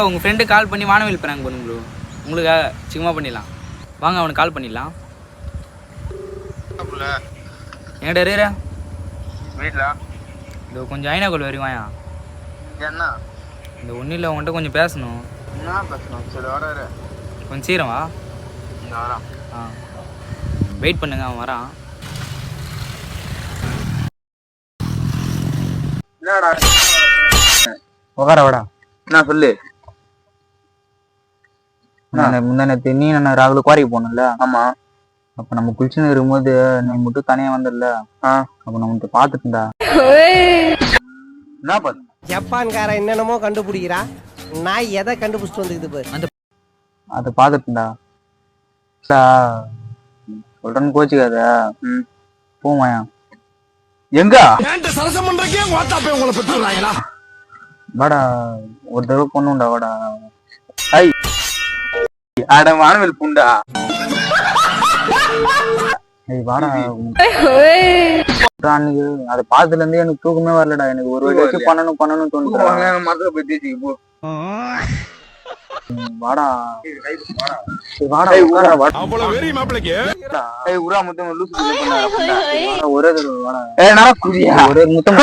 உங்கள் friend call பண்ணி வானவில் பிராங்க் பண்ணுங்க ப்ரோ. உங்களுக்காக சும்மா பண்ணிடலாம் வாங்க. அவனுக்கு கால் பண்ணிடலாம். என்கிட்ட இருக்கிற வீட்டில் இந்த கொஞ்சம் ஐநாக்குள் வரைக்கும் வாயா. என்ன இந்த ஒன்றும் இல்லை, உங்கள்கிட்ட கொஞ்சம் பேசணும். என்ன பேசணும்? சரி வர கொஞ்சம் சீக்கிரம் வா. வரான். ஆ வெயிட் பண்ணுங்க, அவன் வரான். என்னடா உக்கார வாடா. என்ன சொல்லு. முந்தானத்து நீ நான் ராகுல குவாரிக்கு போனோம்ல. ஆமா. அப்ப நம்ம குளிச்சுன்னு இருக்கும்போது நீ மட்டும் தனியா வந்தல. அப்ப நம்ம பாத்துட்டா. என்ன பார்த்து? ஜப்பான்கார என்னென்னமோ கண்டுபிடிக்கிறா. நான் எதை கண்டுபிடிச்சிட்டு வந்துக்குது பாரு. அந்த அதை பாத்துட்டா சொல்றேன்னு கோச்சுக்காத. போவாயா எங்க சரசம் பண்றக்கே வாட்டாப்பே உங்களை பெற்றுறாங்களா? வாடா, ஒரு தடவை பொண்ணுண்டா. வாடா. ஐ அட வானவில் பூண்டா. வாடா. அன்னைக்கு அதை பார்த்ததுல இருந்தே எனக்கு தூக்கமே வரலடா. எனக்கு ஒரு வாட்டி வச்சு பண்ணணும் தோணுது. மதுரை போய் பேசி போ. வாடா ஒரே தடவை வாடா. ஒரே முத்தம்.